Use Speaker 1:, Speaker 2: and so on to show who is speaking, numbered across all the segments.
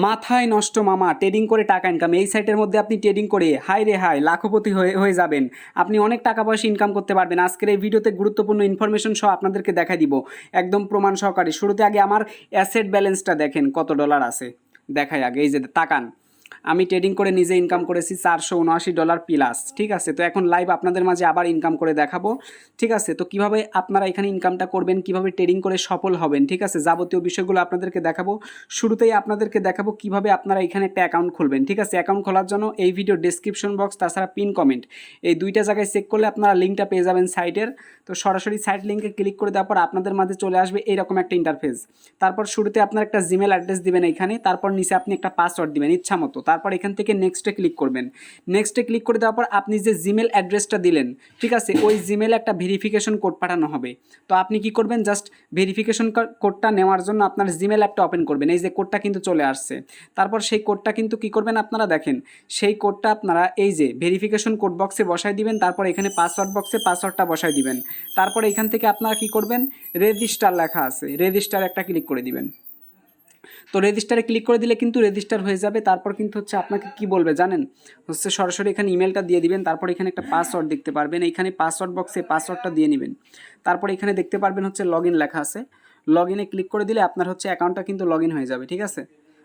Speaker 1: মাথায় নষ্ট মামা, ট্রেডিং করে টাকা ইনকাম। এই সাইটের মধ্যে আপনি ট্রেডিং করে হাই রে হাই লাখপতি হয়ে যাবেন। আপনি অনেক টাকা পয়সা ইনকাম করতে পারবেন। আজকের এই ভিডিওতে গুরুত্বপূর্ণ ইনফরমেশন সহ আপনাদেরকে দেখাই দিব একদম প্রমাণ সহকারে। শুরুতে আগে আমার অ্যাসেট ব্যালেন্সটা দেখেন কত ডলার আছে, দেখাই আগে। এই যে তাকান, আমি ট্রেডিং করে নিজে ইনকাম করেছি $479 প্লাস। ঠিক আছে, তো এখন লাইভ আপনাদের মাঝে আবার ইনকাম করে দেখাবো। ঠিক আছে, তো কিভাবে আপনারা এখানে ইনকামটা করবেন, কিভাবে ট্রেডিং করে সফল হবেন, ঠিক আছে, যাবতীয় বিষয়গুলো আপনাদেরকে দেখাবো। শুরুতেই আপনাদেরকে দেখাবো কিভাবে আপনারা এখানে একটা অ্যাকাউন্ট খুলবেন। ঠিক আছে, অ্যাকাউন্ট খোলার জন্য এই ভিডিও ডেসক্রিপশন বক্স তাছাড়া পিন কমেন্ট এই দুইটা জায়গায় চেক করলে আপনারা লিঙ্কটা পেয়ে যাবেন সাইটের। তো সরাসরি সাইট লিঙ্কে ক্লিক করে দেওয়ার পর আপনাদের মাঝে চলে আসবে এইরকম একটা ইন্টারফেস। তারপর শুরুতে আপনার একটা জিমেল অ্যাড্রেস দিবেন এইখানে, তারপর নিচে আপনি একটা পাসওয়ার্ড দিবেন ইচ্ছা মতো। তারপর এখান থেকে নেক্সটে ক্লিক করবেন। নেক্সটে ক্লিক করে দেওয়ার পর আপনি যে জিমেল অ্যাড্রেসটা দিলেন, ঠিক আছে, ওই জিমেলে একটা ভেরিফিকেশন কোড পাঠানো হবে। তো আপনি কি করবেন, জাস্ট ভেরিফিকেশন কোডটা নেওয়ার জন্য আপনার জিমেল অ্যাপটা ওপেন করবেন। এই যে কোডটা কিন্তু চলে আসছে। তারপর সেই কোডটা কিন্তু কি করবেন আপনারা দেখেন, সেই কোডটা আপনারা এই যে ভেরিফিকেশন কোড বক্সে বসাই দিবেন। তারপর এখানে পাসওয়ার্ড বক্সে পাসওয়ার্ডটা বসাই দিবেন। তারপর এখান থেকে আপনারা কি করবেন, রেজিস্টার লেখা আছে, রেজিস্টার একটা ক্লিক করে দিবেন। তো রেজিস্টারে ক্লিক করে দিলে কিন্তু রেজিস্টার হয়ে যাবে। তারপর কিন্তু হচ্ছে আপনাকে কি বলবে জানেন, হচ্ছে সরাসরি এখানে ইমেলটা দিয়ে দিবেন। তারপর এখানে একটা পাসওয়ার্ড দেখতে পারবেন, এইখানে পাসওয়ার্ড বক্সে পাসওয়ার্ডটা দিয়ে নেবেন। তারপর এখানে দেখতে পারবেন হচ্ছে লগ ইন লেখা আছে, লগ ইনে ক্লিক করে দিলে আপনার হচ্ছে অ্যাকাউন্টটা কিন্তু লগ ইন হয়ে যাবে। ঠিক আছে,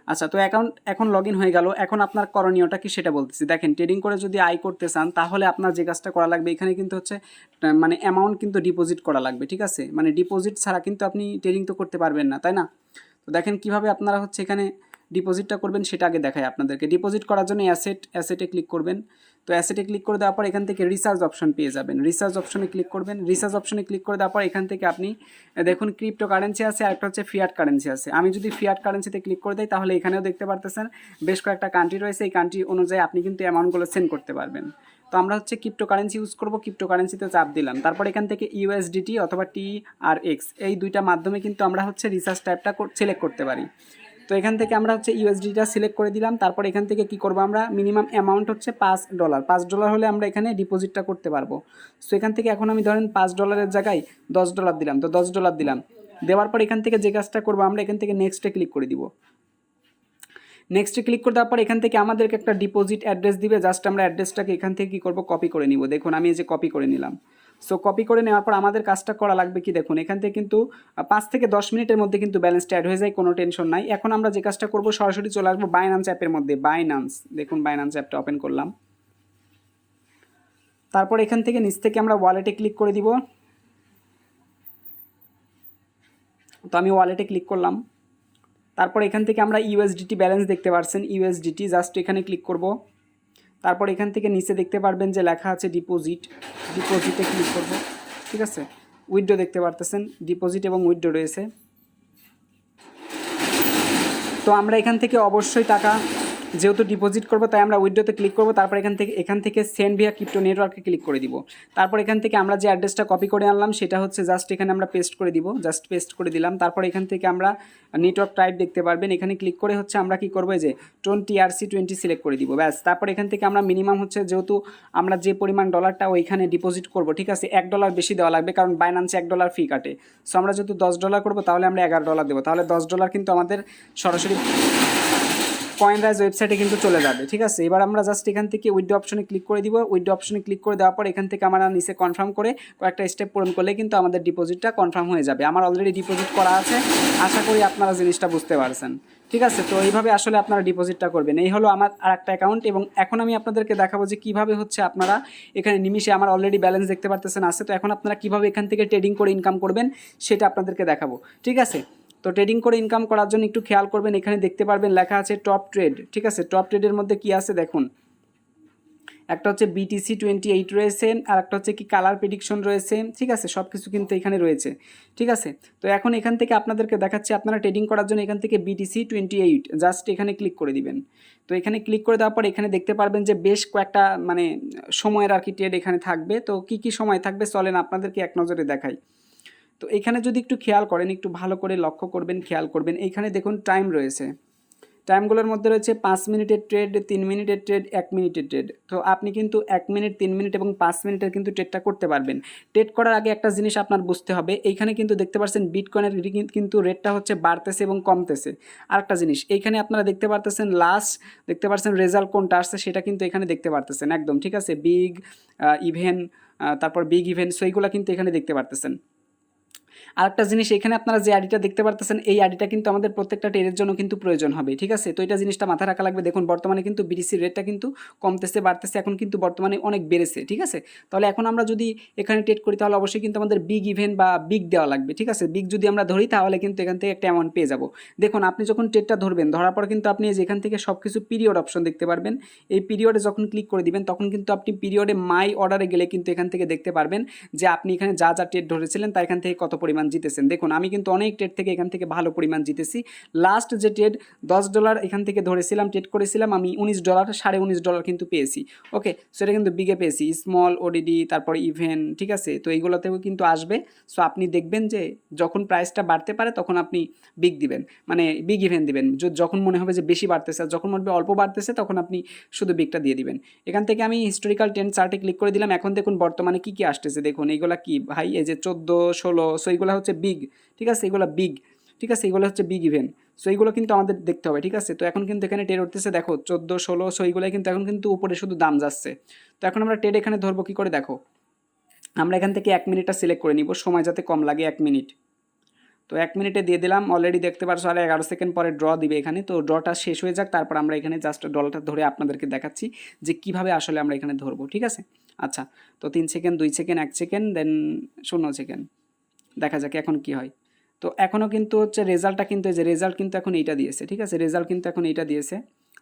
Speaker 1: আচ্ছা, তো অ্যাকাউন্ট এখন লগ ইন হয়ে গেল। এখন আপনার করণীয়টা কি সেটা বলতেছি। দেখেন, ট্রেডিং করে যদি আয় করতে চান তাহলে আপনার যে কাজটা করা লাগবে, এখানে কিন্তু হচ্ছে মানে অ্যামাউন্ট কিন্তু ডিপোজিট করা লাগবে। ঠিক আছে, মানে ডিপোজিট ছাড়া কিন্তু আপনি ট্রেডিং তো করতে পারবেন না, তাই না? তো দেখেন কিভাবে আপনারা হচ্ছে এখানে ডিপোজিটটা করবেন সেটা আগে দেখাই আপনাদেরকে। ডিপোজিট করার জন্য অ্যাসেটে ক্লিক করবেন। তো অ্যাসেটে ক্লিক করে দেওয়ার পর এখান থেকে রিসার্চ অপশন পেয়ে যাবেন। রিসার্চ অপশনে ক্লিক করবেন। রিসার্চ অপশনে ক্লিক করে দেওয়ার পর এখান থেকে আপনি দেখুন ক্রিপ্টো কারেন্সি আছে আর একটা হচ্ছে ফিয়াট কারেন্সি আছে। আমি যদি ফিয়াট কারেন্সিতে ক্লিক করে দিই তাহলে এখানেও দেখতে পারতেছেন বেশ কয়েকটা কান্ট্রি রয়েছে। এই কান্ট্রি অনুযায়ী আপনি কিন্তু অ্যামাউন্টগুলো সেন্ড করতে পারবেন। তো আমরা হচ্ছে ক্রিপ্টো কারেন্সি ইউজ করবো, ক্রিপ্টো কারেন্সিতে চাপ দিলাম। তারপর এখান থেকে ইউএসডিটি অথবা TRX এই দুইটা মাধ্যমে কিন্তু আমরা হচ্ছে রিসার্চ টাইপটা সিলেক্ট করতে পারি। তো এখান থেকে আমরা হচ্ছে ইউএসডিটা সিলেক্ট করে দিলাম। তারপর এখান থেকে কি করব, আমরা মিনিমাম অ্যামাউন্ট হচ্ছে $5। $5 হলে আমরা এখানে ডিপোজিটটা করতে পারবো। সো এখান থেকে এখন আমি ধরেন $5 জায়গায় $10 দিলাম, তো $10 দিলাম। দেওয়ার পর এখান থেকে যে কাজটা করবো, আমরা এখান থেকে নেক্সটে ক্লিক করে দিব। নেক্সটে ক্লিক করে দেওয়ার পর এখান থেকে আমাদেরকে একটা ডিপোজিট অ্যাড্রেস দিবে। জাস্ট আমরা অ্যাড্রেসটাকে এখান থেকে কী করবো, কপি করে নিব। দেখুন আমি এই যে কপি করে নিলাম। সো কপি করে নেওয়ার পর আমাদের কাজটা করা লাগবে কি, দেখুন এখান থেকে কিন্তু 5 থেকে 10 মিনিটের মধ্যে কিন্তু ব্যালেন্সটা অ্যাড হয়ে যায়, কোনো টেনশন নাই। এখন আমরা যে কাজটা করবো, সরাসরি চলে আসবো বাইন্যান্স অ্যাপের মধ্যে। বাইন্যান্স, দেখুন বাইন্যান্স অ্যাপটা ওপেন করলাম। তারপর এখান থেকে নিচ থেকে আমরা ওয়ালেটে ক্লিক করে দিব। তো আমি ওয়ালেটে ক্লিক করলাম। তারপর এখান থেকে আমরা ইউএসডিটি ব্যালেন্স দেখতে পাচ্ছেন, ইউএসডিটি জাস্ট এখানে ক্লিক করব। তারপর এখান থেকে নিচে দেখতে পারবেন যে লেখা আছে ডিপোজিট, ডিপোজিটে ক্লিক করব। ঠিক আছে, উইথড্র দেখতে পারতেছেন, ডিপোজিট এবং উইথড্র রয়েছে। তো আমরা এখান থেকে অবশ্যই টাকা যেহেতু ডিপোজিট করবো তাই আমরা উইথড্রোতে ক্লিক করবো। তারপর এখান থেকে সেন্ড ভিয়া ক্রিপ্টো নেটওয়ার্কে ক্লিক করে দিব। তারপর এখান থেকে আমরা যে অ্যাড্রেসটা কপি করে আনলাম সেটা হচ্ছে জাস্ট এখানে আমরা পেস্ট করে দিব, জাস্ট পেস্ট করে দিলাম। তারপর এখান থেকে আমরা নেটওয়ার্ক টাইপ দেখতে পারবেন, এখানে ক্লিক করে হচ্ছে আমরা কি করবো, যে 20 সিলেক্ট করে দিব, ব্যাস। তারপর এখান থেকে আমরা মিনিমাম হচ্ছে যেহেতু আমরা যে পরিমাণ ডলারটা ওইখানে ডিপোজিট করবো, ঠিক আছে, $1 বেশি দেওয়া লাগবে কারণ বাইন্যান্সে $1 ফি কাটে। সো আমরা যেহেতু $10 করবো তাহলে আমরা $11 দেবো, তাহলে $10 কিন্তু আমাদের সরাসরি কয়েনরাইজ ওয়েবসাইটে কিন্তু চলে যাবে। ঠিক আছে, এবার আমরা জাস্ট এখান থেকে উইথড্র অপশনে ক্লিক করে দিব। উইথড্র অপশনে ক্লিক করে দেওয়ার পর এখান থেকে আমরা নিচে কনফার্ম করে কয়েকটা স্টেপ পূরণ করলে কিন্তু আমাদের ডিপোজিটটা কনফার্ম হয়ে যাবে। আমার অলরেডি ডিপোজিট করা আছে, আশা করি আপনারা জিনিসটা বুঝতে পারছেন। ঠিক আছে, তো এইভাবে আসলে আপনারা ডিপোজিটটা করবেন। এই হলো আমার আর একটা অ্যাকাউন্ট, এবং এখন আমি আপনাদেরকে দেখাবো যে কীভাবে হচ্ছে আপনারা এখানে নিমিশে, আমার অলরেডি ব্যালেন্স দেখতে পারতেছেন আছে। তো এখন আপনারা কীভাবে এখান থেকে ট্রেডিং করে ইনকাম করবেন সেটা আপনাদেরকে দেখাবো। ঠিক আছে, তো ট্রেডিং করে ইনকাম করার জন্য একটু খেয়াল করবেন, এখানে দেখতে পারবেন লেখা আছে টপ ট্রেড। ঠিক আছে, টপ ট্রেডের মধ্যে কি আছে দেখুন, একটা হচ্ছে BTC28 রয়েছে, আর একটা হচ্ছে কি কালার প্রেডিকশন রয়েছে। ঠিক আছে, সব কিছু কিন্তু এখানে রয়েছে। ঠিক আছে, তো এখন এখান থেকে আপনাদেরকে দেখাচ্ছি আপনারা ট্রেডিং করার জন্য এখান থেকে BTC28 জাস্ট এখানে ক্লিক করে দিবেন। তো এখানে ক্লিক করে দেওয়ার পর এখানে দেখতে পারবেন যে বেশ কয়েকটা মানে সময়ের আর কি ট্রেড এখানে থাকবে। তো কি কি সময় থাকবে চলেন আপনাদেরকে এক নজরে দেখাই। তো এখানে যদি একটু খেয়াল করেন, একটু ভালো করে লক্ষ্য করবেন, খেয়াল করবেন, এইখানে দেখুন টাইম রয়েছে। টাইমগুলোর মধ্যে রয়েছে 5 মিনিটের ট্রেড, 3 মিনিটের ট্রেড, 1 মিনিটের ট্রেড। তো আপনি কিন্তু 1 মিনিট, 3 মিনিট এবং 5 মিনিটের কিন্তু ট্রেডটা করতে পারবেন। ট্রেড করার আগে একটা জিনিস আপনার বুঝতে হবে, এইখানে কিন্তু দেখতে পাচ্ছেন বিটকয়েনের কিন্তু রেটটা হচ্ছে বাড়তেছে এবং কমতেছে। আরেকটা জিনিস এইখানে আপনারা দেখতে পারতেছেন লাস্ট, দেখতে পাচ্ছেন রেজাল্ট কোনটা আসছে সেটা কিন্তু এখানে দেখতে পারতেছেন একদম, ঠিক আছে। বিগ ইভেন, তারপর বিগ ইভেন্ট, সো এইগুলো কিন্তু এখানে দেখতে পারতেছেন। আরেকটা জিনিস, এখানে আপনারা যে আইডিটা দেখতে পারতেছেন এই আইডিটা কিন্তু আমাদের প্রত্যেকটা ট্রেডের জন্য কিন্তু প্রয়োজন হবে, ঠিক আছে। তো এটা জিনিসটা মাথায় রাখা লাগবে। দেখুন বর্তমানে কিন্তু বিটিসির রেটটা কিন্তু কমতেছে বাড়তেছে, এখন কিন্তু বর্তমানে অনেক বেড়েছে, ঠিক আছে। তাহলে এখন আমরা যদি এখানে ট্রেড করি তাহলে অবশ্যই কিন্তু আমাদের বিগ ইভেন্ট বা বিগ দেওয়া লাগবে, ঠিক আছে। বিগ যদি আমরা ধরি তাহলে কিন্তু এখান থেকে একটা অ্যামাউন্ট পেয়ে যাব। দেখুন আপনি যখন ট্রেডটা ধরবেন, ধরার পর কিন্তু আপনি যেখান থেকে সব কিছু পিরিয়ড অপশন দেখতে পারবেন। এই পিরিয়ডে যখন ক্লিক করে দিবেন তখন কিন্তু আপনি পিরিয়ডে মাই অর্ডারে গেলে কিন্তু এখান থেকে দেখতে পারবেন যে আপনি এখানে যা যা ট্রেড ধরেছিলেন তা এখান থেকে কত পরিমাণ জিতেছেন। দেখুন আমি কিন্তু অনেক ট্রেড থেকে এখান থেকে ভালো পরিমাণ জিতেছি। লাস্ট যে ট্রেড $10 এখান থেকে ধরেছিলাম, ট্রেড করেছিলাম আমি $19, $19.5 কিন্তু পেয়েছি। ওকে, সেটা কিন্তু বিগে পেয়েছি, স্মল, ওডিডি, তারপর ইভেন্ট, ঠিক আছে। তো এইগুলোতেও কিন্তু আসবে। সো আপনি দেখবেন যে যখন প্রাইসটা বাড়তে পারে তখন আপনি বিগ দিবেন, মানে বিগ ইভেন্ট দিবেন। যখন মনে হবে যে বেশি বাড়তেছে আর যখন মনে হবে অল্প বাড়তেছে তখন আপনি শুধু বিগটা দিয়ে দিবেন। এখান থেকে আমি হিস্টোরিক্যাল ট্রেন্ড চার্টে ক্লিক করে দিলাম। এখন দেখুন বর্তমানে কী কী আসতেছে, দেখুন এইগুলা কি ভাই, এই যে 14, 16, সো এইগুলো হচ্ছে বিগ, ঠিক আছে। এগুলো বিগ, ঠিক আছে, এগুলো হচ্ছে বিগ ইভেন্ট। সো এইগুলো কিন্তু আমাদের দেখতে হবে, ঠিক আছে। তো এখন কিন্তু এখানে ট্রেড উঠতেছে, দেখো 14, 16, সো এইগুলো কিন্তু এখন কিন্তু উপরে শুধু দাম যাচ্ছে। তো এখন আমরা ট্রেড এখানে ধরবো কী করে, দেখো আমরা এখান থেকে 1 মিনিটটা সিলেক্ট করে নিব, সময় যাতে কম লাগে, 1 মিনিট। তো 1 মিনিটে দিয়ে দিলাম, অলরেডি দেখতে পারছো আর 11 সেকেন্ড পরে ড্র দিবে এখানে। তো ড্রটা শেষ হয়ে যাক, তারপর আমরা এখানে জাস্ট ডলটা ধরে আপনাদেরকে দেখাচ্ছি যে কিভাবে আসলে আমরা এখানে ধরবো, ঠিক আছে। আচ্ছা, তো 3 সেকেন্ড, 2 সেকেন্ড, 1 সেকেন্ড, দেন 0 সেকেন্ড, দেখা যাক এখন কি হয়। তো এখনও কিন্তু হচ্ছে রেজাল্টটা কিন্তু, এই যে রেজাল্ট কিন্তু এখন এইটা দিয়েছে, ঠিক আছে। রেজাল্ট কিন্তু এখন এইটা দিয়েছে।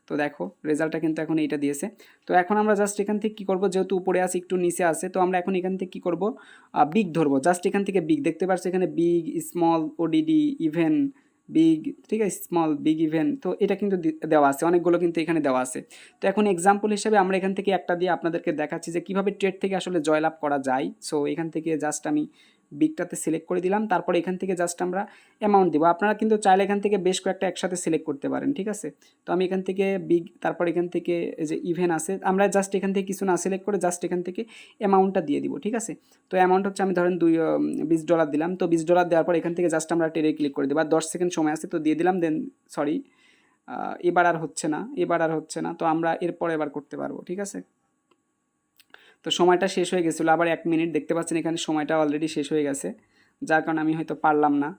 Speaker 1: তো দেখো রেজাল্টটা কিন্তু এখন এইটা দিয়েছে। তো এখন আমরা জাস্ট এখান থেকে কী করবো, যেহেতু উপরে আছে একটু নিচে আছে, তো আমরা এখন এখান থেকে কী করবো, বিগ ধরবো। জাস্ট এখান থেকে বিগ দেখতে পাচ্ছি এখানে big, small, odd, even, big, ঠিক আছে, স্মল, বিগ, ইভেন্ট। তো এটা কিন্তু দেওয়া আছে, অনেকগুলো কিন্তু এখানে দেওয়া আছে। তো এখন এক্সাম্পল হিসেবে আমরা এখান থেকে একটা দিয়ে আপনাদেরকে দেখাচ্ছি যে কীভাবে ট্রেড থেকে আসলে জয়লাভ করা যায়। সো এখান থেকে জাস্ট আমি বিগটাতে সিলেক্ট করে দিলাম, তারপর এখান থেকে জাস্ট আমরা অ্যামাউন্ট দিব। আপনারা কিন্তু চাইলে এখান থেকে বেশ কয়েকটা একসাথে সিলেক্ট করতে পারেন, ঠিক আছে। তো আমি এখান থেকে বিগ, তারপর এখান থেকে যে ইভেন আছে, আমরা জাস্ট এখান থেকে কিছু না সিলেক্ট করে জাস্ট এখান থেকে অ্যামাউন্টটা দিয়ে দিব, ঠিক আছে। তো অ্যামাউন্ট হচ্ছে আমি ধরেন $20 দিলাম। তো $20 দেওয়ার পর এখান থেকে জাস্ট আমরা ট্রেডে ক্লিক করে দেবো, আর 10 সেকেন্ড সময় আছে, তো দিয়ে দিলাম। দেন সরি, এবার আর হচ্ছে না, এবার আর হচ্ছে না, তো আমরা এরপর এবার করতে পারবো, ঠিক আছে। তো সময়টা শেষ হয়ে গেছিলো, আবার 1 মিনিট দেখতে পাচ্ছেন এখানে সময়টা অলরেডি শেষ হয়ে গেছে, যার কারণে আমি হয়তো পারলাম না,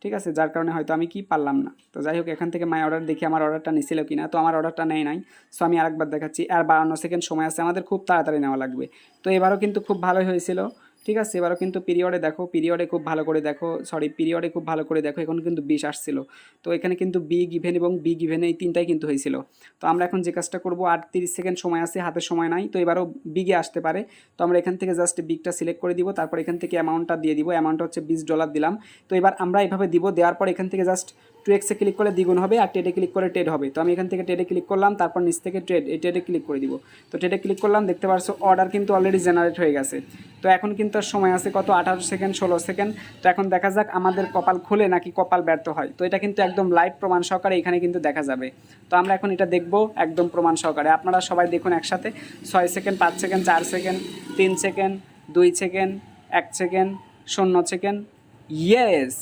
Speaker 1: ঠিক আছে, যার কারণে হয়তো আমি কি পারলাম না। তো যাই হোক, এখান থেকে মাই অর্ডার দেখি আমার অর্ডারটা নিছিল কি না। তো আমার অর্ডারটা নেয় নাই। সো আমি আরেকবার দেখাচ্ছি, আর 52 সেকেন্ড সময় আছে, আমাদের খুব তাড়াতাড়ি নেওয়া লাগবে। তো এবারও কিন্তু খুব ভালোই হয়েছিল, ঠিক আছে। এবারও কিন্তু পিরিয়ডে দেখো, পিরিয়ডে খুব ভালো করে দেখো, সরি পিরিয়ডে খুব ভালো করে দেখো, এখন কিন্তু 20 আসছিল। তো এখানে কিন্তু বিগ ইভেন এবং বিগ ইভেন এই তিনটাই কিন্তু হয়েছিল। তো আমরা এখন যে কাজটা করবো, 38 সেকেন্ড সময় আছে, হাতে সময় নাই, তো এবারও বিগে আসতে পারে। তো আমরা এখান থেকে জাস্ট বিগটা সিলেক্ট করে দিব, তারপর এখান থেকে অ্যামাউন্টটা দিয়ে দিব, অ্যামাউন্ট হচ্ছে $20 দিলাম। তো এবার আমরা এইভাবে দিব, দেওয়ার পর এখান থেকে জাস্ট 2x ক্লিক করলে দ্বিগুণ হবে, আর ট্রেডে ক্লিক করে ট্রেড হবে। তো আমি এখান থেকে ট্রেডে ক্লিক করলাম, তারপর নিচ থেকে ট্রেড, এই ট্রেডে ক্লিক করে দিব। তো ট্রেডে ক্লিক করলাম, দেখতে পারছো অর্ডার কিন্তু অলরেডি জেনারেট হয়ে গেছে। তো এখন কিন্তু আর সময় আছে কত, 18 সেকেন্ড, 16 সেকেন্ড। তো এখন দেখা যাক আমাদের কপাল খুলে নাকি কপাল ব্যর্থ হয়। তো এটা কিন্তু একদম লাইভ প্রমাণ সহকারে এখানে কিন্তু দেখা যাবে। তো আমরা এখন এটা দেখব একদম প্রমাণ সহকারে, আপনারা সবাই দেখুন একসাথে। 6 second, 5 second, 4 second, 3 second, 2 second, 1 second, 0 second, yes.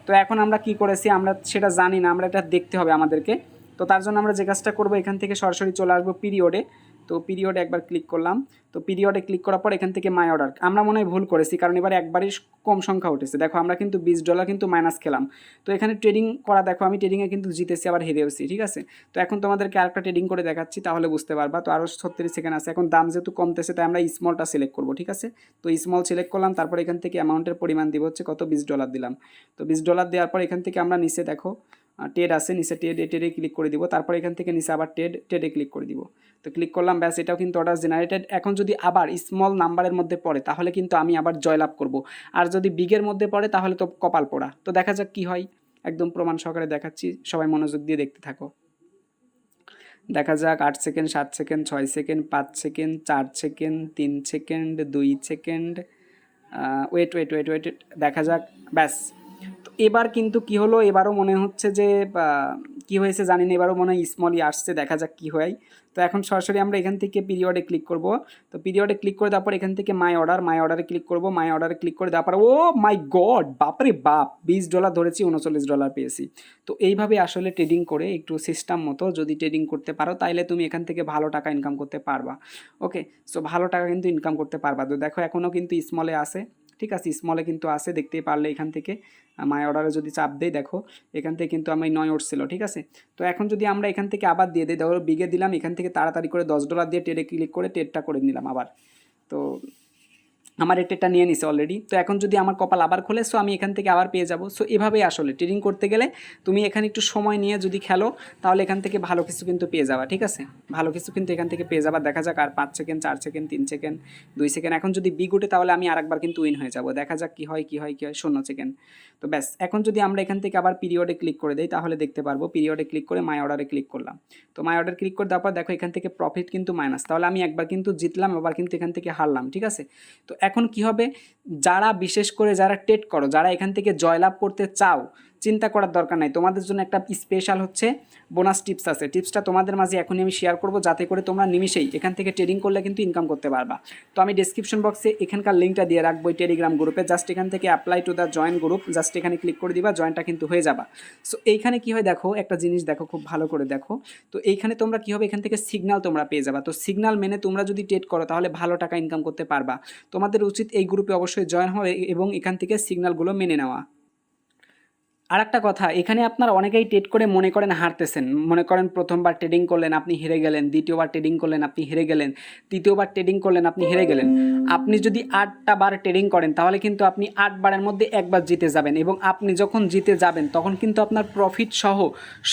Speaker 1: তো এখন আমরা কি করেছি আমরা সেটা জানি না, আমরা এটা দেখতে হবে আমাদেরকে। তো তার জন্য আমরা যে কাজটা করবো, এখান থেকে সরাসরি চলে আসবো পিরিয়ডে। তো পিরিয়ডে একবার ক্লিক করলাম। তো পিরিয়ডে ক্লিক করার পর এখান থেকে মাই অর্ডার, আমরা মনে হয় ভুল করেছি, কারণ এবার একবারই কম সংখ্যা উঠেছে। দেখো আমরা কিন্তু $20 কিন্তু মাইনাস খেলাম। তো এখানে ট্রেডিং করা, দেখো আমি ট্রেডিংয়ে কিন্তু জিতেছি আবার হেরেওছি, ঠিক আছে। তো এখন তোমাদেরকে আরেকটা ট্রেডিং করে দেখাচ্ছি, তাহলে বুঝতে পারবা। তো আরও 36 সেকেন্ড আছে, এখন দাম যেহেতু কমতেছে তাই আমরা স্মলটা সিলেক্ট করবো, ঠিক আছে। তো স্মল সিলেক্ট করলাম, তারপর এখান থেকে অ্যামাউন্টের পরিমাণ দিব হচ্ছে কত, $20 দিলাম। তো $20 দেওয়ার পর এখান থেকে আমরা নিচে দেখো ট্রেড আছে, নিচে ট্রেডে ক্লিক করে দিব, তারপর এখান থেকে নিচে আবার ট্রেডে ক্লিক করে দিব। তো ক্লিক করলাম, ব্যাস, এটাও কিন্তু অর্ডার জেনারেটেড। এখন যদি আবার স্মল নাম্বারের মধ্যে পড়ে তাহলে কিন্তু আমি আবার জয়লাভ করব, আর যদি বিগের মধ্যে পড়ে তাহলে তো কপাল পোড়া। তো দেখা যাক কি হয়, একদম প্রমাণ সহকারে দেখাচ্ছি, সবাই মনোযোগ দিয়ে দেখতে থাকো। দেখা যাক 8 second, 7 second, 6 second, 5 second, 4 second, 3 second, 2 second, wait wait wait wait, দেখা যাক, ব্যাস। তো এবার কিন্তু কি হলো, এবারও মনে হচ্ছে যে কী হয়েছে জানি না, এবারও মনে হয় স্মলই আসছে, দেখা যাক কী হয়। তো এখন সরাসরি আমরা এখান থেকে পিরিয়ডে ক্লিক করব। তো পিরিয়ডে ক্লিক করে দেওয়ার পর এখান থেকে মাই অর্ডারে ক্লিক করব। মাই অর্ডারে ক্লিক করে দেওয়ার পর ও মাই গড, বাপরে বাপ, $20 ধরেছি, $39 পেয়েছি। তো এইভাবে আসলে ট্রেডিং করে একটু সিস্টেম মতো যদি ট্রেডিং করতে পারো তাহলে তুমি এখান থেকে ভালো টাকা ইনকাম করতে পারবা। ওকে, সো ভালো টাকা কিন্তু ইনকাম করতে পারবা। তো দেখো এখনও কিন্তু স্মলে আছে, ঠিক আছে, স্মলে কিন্তু আছে, দেখতেই পারলে এখান থেকে মাই অর্ডারে যদি চাপ দেই দেখো এখান থেকে কিন্তু আমি 9 উঠছিল, ঠিক আছে। তো এখন যদি আমরা এখান থেকে আবার দিয়ে দিই, ধরো বিগে দিলাম, এখান থেকে তাড়াতাড়ি করে $10 দিয়ে ট্রেডে ক্লিক করে ট্রেডটা করে নিলাম আবার। তো আমার এটা নিয়ে নিছে অলরেডি। তো এখন যদি আমার কপাল আবার খোলে, সো আমি এখান থেকে আবার পেয়ে যাব। সো এভাবেই আসলে ট্রেডিং করতে গেলে তুমি এখানে একটু সময় নিয়ে যদি খেলো তাহলে এখান থেকে ভালো কিছু কিন্তু পেয়ে যাবা, ঠিক আছে, ভালো কিছু কিন্তু এখান থেকে পেয়ে যাবা। দেখা যাক আর 5 সেকেন্ড, 4 সেকেন্ড, 3 সেকেন্ড, 2 সেকেন্ড, এখন যদি বিগ উঠে তাহলে আমি আরেকবার কিন্তু উইন হয়ে যাব। দেখা যাক কী হয় 0 সেকেন্ড। তো ব্যাস, এখন যদি আমরা এখান থেকে আবার পিরিয়ডে ক্লিক করে দিই তাহলে দেখতে পারবো, পিরিয়ডে ক্লিক করে মাই অর্ডারে ক্লিক করলাম। তো মাই অর্ডার ক্লিক করে দেওয়ার পর দেখো এখান থেকে প্রফিট কিন্তু মাইনাস, তাহলে আমি একবার কিন্তু জিতলাম, আবার কিন্তু এখান থেকে হারলাম, ঠিক আছে। তো এখন কি হবে, যারা বিশেষ করে যারা ট্রেড করো, যারা এখান থেকে জয়লাভ করতে চাও, চিন্তা করার দরকার নাই, তোমাদের জন্য একটা স্পেশাল হচ্ছে বোনাস টিপস আছে। টিপসটা তোমাদের মাঝে এখনই আমি শেয়ার করব, যাতে করে তোমরা নিমিশেই এখান থেকে ট্রেডিং করলে কিন্তু ইনকাম করতে পারবা। তো আমি ডেসক্রিপশন বক্সে এখানকার লিঙ্কটা দিয়ে রাখবো টেলিগ্রাম গ্রুপে, জাস্ট এখান থেকে apply to the join group, just এখানে ক্লিক করে দিবা, জয়েনটা কিন্তু হয়ে যাবা। সো এইখানে কী হয় দেখো, একটা জিনিস দেখো, খুব ভালো করে দেখো। তো এইখানে তোমরা কী হবে, এখান থেকে সিগন্যাল তোমরা পেয়ে যাবা। তো সিগন্যাল মেনে তোমরা যদি ট্রেড করো তাহলে ভালো টাকা ইনকাম করতে পারবা। তোমাদের উচিত এই গ্রুপে অবশ্যই জয়েন হওয়া এবং এখান থেকে সিগন্যালগুলো মেনে নেওয়া। আর একটা কথা, এখানে আপনার অনেকেই ট্রেড করে মনে করেন হারতেছেন, মনে করেন প্রথমবার ট্রেডিং করলেন আপনি হেরে গেলেন, দ্বিতীয়বার ট্রেডিং করলেন আপনি হেরে গেলেন, তৃতীয়বার ট্রেডিং করলেন আপনি হেরে গেলেন। আপনি যদি 8টা বার ট্রেডিং করেন তাহলে কিন্তু আপনি 8 বারের মধ্যে একবার জিতে যাবেন, এবং আপনি যখন জিতে যাবেন তখন কিন্তু আপনার প্রফিট সহ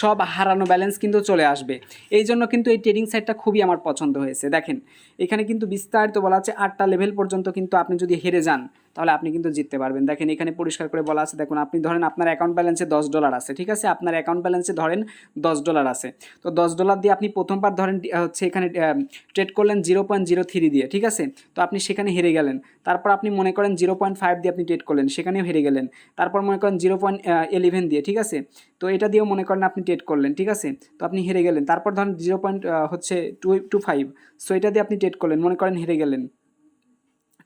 Speaker 1: সব হারানো ব্যালেন্স কিন্তু চলে আসবে। এই জন্য কিন্তু এই ট্রেডিং সাইটটা খুবই আমার পছন্দ হয়েছে। দেখেন এখানে কিন্তু বিস্তারিত বলা আছে, 8টা লেভেল পর্যন্ত কিন্তু আপনি যদি হেরে যান তাহলে আপনি কিন্তু জিততে পারবেন। দেখেন এখানে পরিষ্কার করে বলা আছে, দেখুন আপনি ধরেন আপনার অ্যাকাউন্ট ব্যালেন্সে $10 আছে, ঠিক আছে, আপনার অ্যাকাউন্ট ব্যালেন্সে ধরেন $10 আছে। তো $10 দিয়ে আপনি প্রথমবার ধরেন হচ্ছে এখানে ট্রেড করলেন 0.03 দিয়ে, ঠিক আছে, তো আপনি সেখানে হেরে গেলেন। তারপর আপনি মনে করেন 0.5 দিয়ে আপনি ট্রেড করলেন, সেখানেও হেরে গেলেন। তারপর মনে করেন 0.11 দিয়ে, ঠিক আছে, তো এটা দিয়েও মনে করেন আপনি ট্রেড করলেন, ঠিক আছে, তো আপনি হেরে গেলেন। তারপর ধরেন 0.25, সো এটা দিয়ে আপনি ট্রেড করলেন, মনে করেন হেরে গেলেন,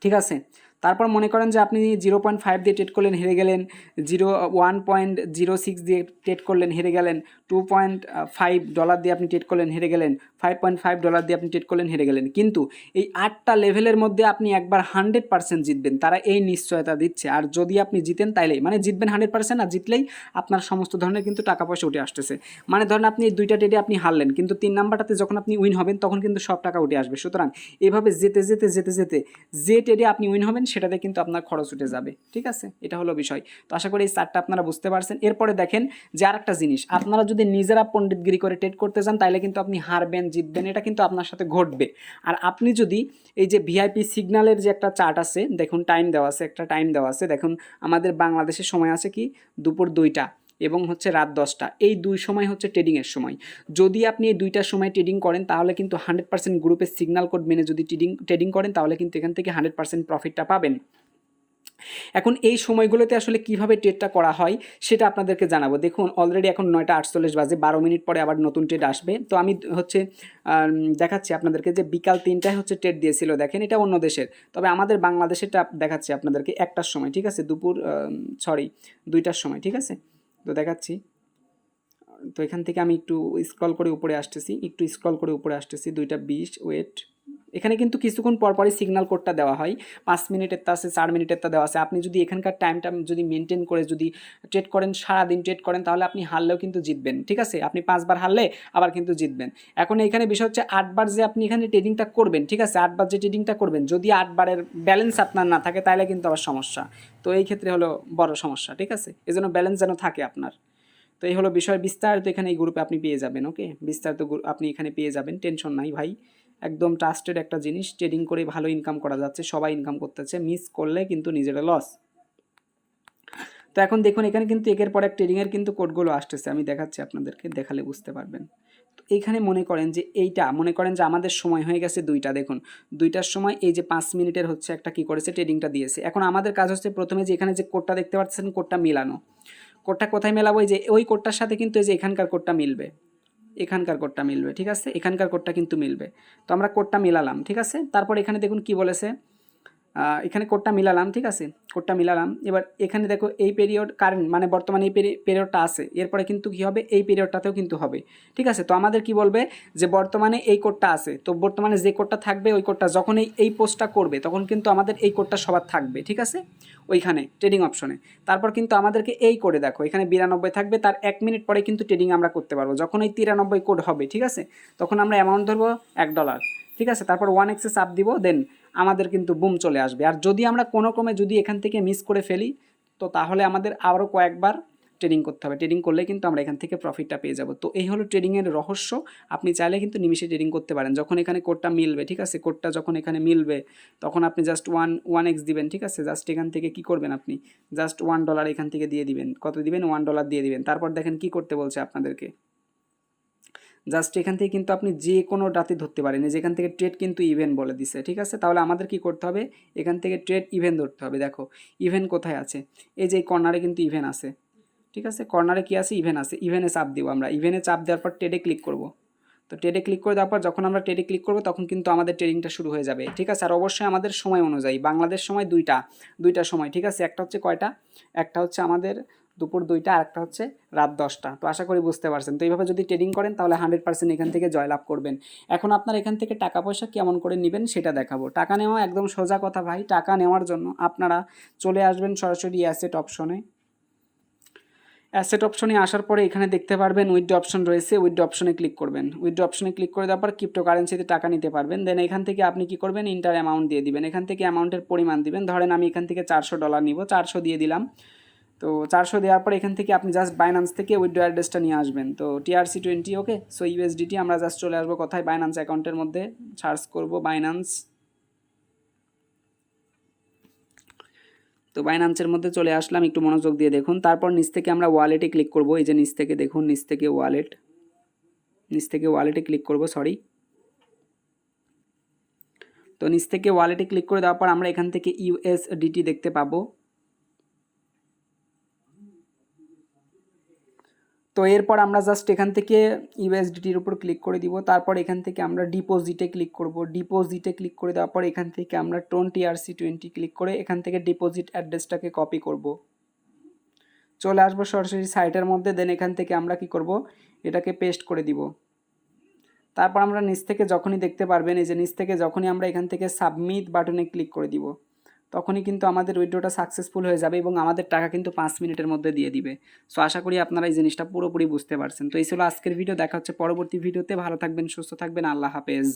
Speaker 1: ঠিক আছে। তারপর মনে করেন যে আপনি 0.5 দিয়ে ট্রেড করলেন, হেরে গেলেন। 1.06 দিয়ে ট্রেড করলেন, হেরে গেলেন। $2.5 দিয়ে আপনি ট্রেড করলেন, হেরে গেলেন। $5.5 দিয়ে আপনি ট্রেড করলেন, হেরে গেলেন। কিন্তু এই 8টা লেভেলের মধ্যে আপনি একবার 100% জিতবেন, তারা এই নিশ্চয়তা দিচ্ছে। আর যদি আপনি জিতেন তাইলে মানে জিতবেন 100%, আর জিতলেই আপনার সমস্ত ধরনের কিন্তু টাকা পয়সা উঠে আসতেছে। মানে ধরেন আপনি এই 2টা ট্রেডে আপনি হারলেন, কিন্তু 3 নাম্বারটাতে যখন আপনি উইন হবেন তখন কিন্তু সব টাকা উঠে আসবে। সুতরাং এভাবে যেতে যেতে যেতে যেতে যে ট্রেডে আপনি উইন হবেন সেটাতে কিন্তু আপনার খরচ উঠে যাবে, ঠিক আছে, এটা হলো বিষয়। তো আশা করি এই চারটা আপনারা বুঝতে পারছেন। এরপরে দেখেন যে আর একটা জিনিস, আপনারা যদি নিজেরা পণ্ডিতগিরি করে ট্রেড করতে যান তাহলে কিন্তু আপনি হারবেন, জিতবেন, এটা কিন্তু আপনার সাথে ঘটবে। আর আপনি যদি এই যে ভিআইপি সিগন্যালের যে একটা চার্ট আছে, দেখুন টাইম দেওয়া আছে, একটা টাইম দেওয়া আছে, দেখুন আমাদের বাংলাদেশের সময় আছে কি দুপুর 2টা এবং হচ্ছে রাত 10টা, এই 2 সময় হচ্ছে ট্রেডিংয়ের সময়। যদি আপনি এই 2টার সময় ট্রেডিং করেন তাহলে কিন্তু 100% গ্রুপের সিগন্যাল কোড মেনে যদি ট্রেডিং করেন তাহলে কিন্তু এখান থেকে 100% প্রফিটটা পাবেন। এখন এই সময়গুলোতে আসলে কিভাবে ট্রেডটা করা হয় সেটা আপনাদেরকে জানাবো। দেখুন অলরেডি এখন 9:48 বাজে, 12 মিনিট পরে আবার নতুন ট্রেড আসবে। তো আমি হচ্ছে দেখাচ্ছি আপনাদেরকে যে বিকাল 3টায় হচ্ছে ট্রেড দিয়েছিল, দেখেন এটা অন্য দেশের, তবে আমাদের বাংলাদেশেরটা দেখাচ্ছি আপনাদেরকে 1টার সময়, ঠিক আছে, 2টার সময়, ঠিক আছে। তো দেখাচ্ছি, তো এখান থেকে আমি একটু স্ক্রল করে উপরে আসতেছি, 2:20 ওয়েট। এখানে কিন্তু কিছুক্ষণ পরপরই সিগন্যাল কোডটা দেওয়া হয়, 5 মিনিটের তা আছে, 4 মিনিটের তা দেওয়া আছে। আপনি যদি এখানকার টাইমটা যদি মেনটেন করে যদি ট্রেড করেন, সারাদিন ট্রেড করেন, তাহলে আপনি হারলেও কিন্তু জিতবেন, ঠিক আছে, আপনি 5 বার হারলে আবার কিন্তু জিতবেন। এখন এখানে বিষয় হচ্ছে 8 বার যে আপনি এখানে ট্রেডিংটা করবেন, ঠিক আছে, 8 বার যে ট্রেডিংটা করবেন, যদি 8 বারের ব্যালেন্স আপনার না থাকে তাহলে কিন্তু আবার সমস্যা। তো এই ক্ষেত্রে হলো বড় সমস্যা, ঠিক আছে, এজন্য ব্যালেন্স যেন থাকে আপনার। তো এই হলো বিষয়, বিস্তারিত এখানে এই গ্রুপে আপনি পেয়ে যাবেন। ওকে, বিস্তারিত আপনি এখানে পেয়ে যাবেন, টেনশন নাই ভাই, একদম ট্রাস্টেড একটা জিনিস, ট্রেডিং করে ভালো ইনকাম করা যাচ্ছে, সবাই ইনকাম করতেছে, মিস করলে কিন্তু নিজেরা লস। তো এখন দেখুন এখানে কিন্তু একের পর এক ট্রেডিংয়ের কিন্তু কোডগুলো আসতেছে, আমি দেখাচ্ছি আপনাদেরকে, দেখালে বুঝতে পারবেন। তো এইখানে মনে করেন যে মনে করেন যে আমাদের সময় হয়ে গেছে 2টা, দেখুন 2টার সময় এই যে 5 মিনিটের হচ্ছে একটা কি করেছে ট্রেডিংটা দিয়েছে। এখন আমাদের কাজ হচ্ছে প্রথমে যে এখানে যে কোডটা দেখতে পাচ্ছেন, কোডটা মিলানো, কোডটা কোথায় মেলাবো? এই যে ওই কোডটার সাথে কিন্তু এই যে এখানকার কোডটা মিলবে, এখানকার কোডটা মিলবে, ঠিক আছে, এখানকার কোডটা কিন্তু মিলবে। তো আমরা কোডটা মিলালাম, ঠিক আছে। তারপর এখানে দেখুন কি বলেছে, এখানে কোডটা মিলালাম, ঠিক আছে, কোডটা মিলালাম। এবার এখানে দেখো এই পিরিয়ড কারেন্ট মানে বর্তমানে এই পিরিয়ডটা আছে, এরপরে কিন্তু কী হবে, এই পিরিয়ডটাতেও কিন্তু হবে, ঠিক আছে। তো আমাদের কি বলবে যে বর্তমানে এই কোডটা আছে, তো বর্তমানে যে কোডটা থাকবে ওই কোডটা যখন এই পোস্টটা করবে তখন কিন্তু আমাদের এই কোডটা সবার থাকবে, ঠিক আছে, ওইখানে ট্রেডিং অপশনে। তারপর কিন্তু আমাদেরকে এই কোডে দেখো এখানে 92 থাকবে, তার 1 মিনিট পরে কিন্তু ট্রেডিং আমরা করতে পারবো। যখন এই 93 কোড হবে, ঠিক আছে, তখন আমরা অ্যামাউন্ট ধরবো $1, ঠিক আছে। তারপর 1x চাপ দিব, দেন আমাদের কিন্তু বুম চলে আসবে। আর যদি আমরা কোনো ক্রমে যদি এখান থেকে মিস করে ফেলি, তো তাহলে আমাদের আরও কয়েকবার ট্রেডিং করতে হবে। ট্রেডিং করলে কিন্তু আমরা এখান থেকে প্রফিটটা পেয়ে যাব। তো এই হলো ট্রেডিংয়ের রহস্য। আপনি চাইলে কিন্তু নিমিষে ট্রেডিং করতে পারেন। যখন এখানে কোডটা মিলবে, ঠিক আছে, কোডটা যখন এখানে মিলবে তখন আপনি জাস্ট 1x দিবেন, ঠিক আছে। জাস্ট এখান থেকে কি করবেন, আপনি জাস্ট $1 এখান থেকে দিয়ে দিবেন। কত দিবেন? $1 দিয়ে দিবেন। তারপর দেখেন কি করতে বলছে আপনাদেরকে, জাস্ট এখান থেকে কিন্তু আপনি যে কোনো রাতে ধরতে পারেন। যেখান থেকে ট্রেড কিন্তু ইভেন্ট বলে দিছে, ঠিক আছে। তাহলে আমাদের কি করতে হবে, এখান থেকে ট্রেড ইভেন্ট ধরতে হবে। দেখো ইভেন্ট কোথায় আছে, এই যে কর্নারে কিন্তু ইভেন্ট আছে, ঠিক আছে, কর্নারে কি আছে, ইভেন্ট আছে। ইভেন্টে চাপ দিব আমরা, ইভেন্টে চাপ দেওয়ার পর ট্রেডে ক্লিক করব। তো ট্রেডে ক্লিক করে দেওয়ার পর যখন আমরা ট্রেডে ক্লিক করবো তখন কিন্তু আমাদের ট্রেডিংটা শুরু হয়ে যাবে, ঠিক আছে। আর অবশ্যই আমাদের সময় অনুযায়ী, বাংলাদেশ সময় দুইটা সময়, ঠিক আছে। একটা হচ্ছে কয়টা, একটা হচ্ছে আমাদের দুপুর 2টা, আর একটা হচ্ছে রাত 10টা। তো আশা করি বুঝতে পারছেন। তো এইভাবে যদি ট্রেডিং করেন তাহলে 100% এখান থেকে জয়লাভ করবেন। এখন আপনার এখান থেকে টাকা পয়সা কেমন করে নেবেন সেটা দেখাবো। টাকা নেওয়া একদম সোজা কথা ভাই। টাকা নেওয়ার জন্য আপনারা চলে আসবেন সরাসরি অ্যাসেট অপশনে। অ্যাসেট অপশনে আসার পরে এখানে দেখতে পারবেন উইথড্র অপশন রয়েছে, উইথড্র অপশনে ক্লিক করবেন। উইথড্র অপশনে ক্লিক করে দেওয়ার পর ক্রিপ্টোকারেন্সিতে টাকা নিতে পারবেন। দেন এখান থেকে আপনি কি করবেন, ইন্টার অ্যামাউন্ট দিয়ে দিবেন। এখান থেকে অ্যামাউন্টের পরিমাণ দিবেন। ধরেন আমি এখান থেকে $400 নিব, 400 দিয়ে দিলাম। তো 400 দেওয়ার পর এখান থেকে আপনি জাস্ট বাইন্যান্স থেকে উইথড্র অ্যাড্রেসটা নিয়ে আসবেন। তো TRC20, ওকে। সো USDT আমরা জাস্ট চলে আসবো কোথায়, বাইন্যান্স অ্যাকাউন্টের মধ্যে সার্চ করব বাইন্যান্স। তো বাইন্যান্সের মধ্যে চলে আসলাম, একটু মনোযোগ দিয়ে দেখুন। তারপর নিচ থেকে আমরা ওয়ালেটে ক্লিক করব। এই যে নিচ থেকে দেখুন, নিচ থেকে ওয়ালেটে ক্লিক করব, সরি। তো নিচ থেকে ওয়ালেটে ক্লিক করে দেওয়ার পর আমরা এখান থেকে USDT দেখতে পাবো। তো এরপর আমরা জাস্ট এখান থেকে USDTর উপর ক্লিক করে দিব। তারপর এখান থেকে আমরা ডিপোজিটে ক্লিক করব। ডিপোজিটে ক্লিক করে দেওয়ার পর এখান থেকে আমরা TRC20 ক্লিক করে এখান থেকে ডিপোজিট অ্যাড্রেসটাকে কপি করব। চলে আসবো সরাসরি সাইটের মধ্যে। দেন এখান থেকে আমরা কি করব, এটাকে পেস্ট করে দিব। তারপর আমরা নিচ থেকে যখনই দেখতে পারবেন, এই যে নিচ থেকে যখনই আমরা এখান থেকে সাবমিট বাটনে ক্লিক করে দিব, তখনই কিন্তু আমাদের উইথড্রটা সাকসেসফুল হয়ে যাবে এবং আমাদের টাকা কিন্তু 5 মিনিটের মধ্যে দিয়ে দিবে। সো আশা করি আপনারা এই জিনিসটা পুরোপুরি বুঝতে পারছেন। তো এই ছিল আজকের ভিডিও। দেখা হচ্ছে পরবর্তী ভিডিওতে। ভালো থাকবেন, সুস্থ থাকবেন, আল্লাহ হাফেজ।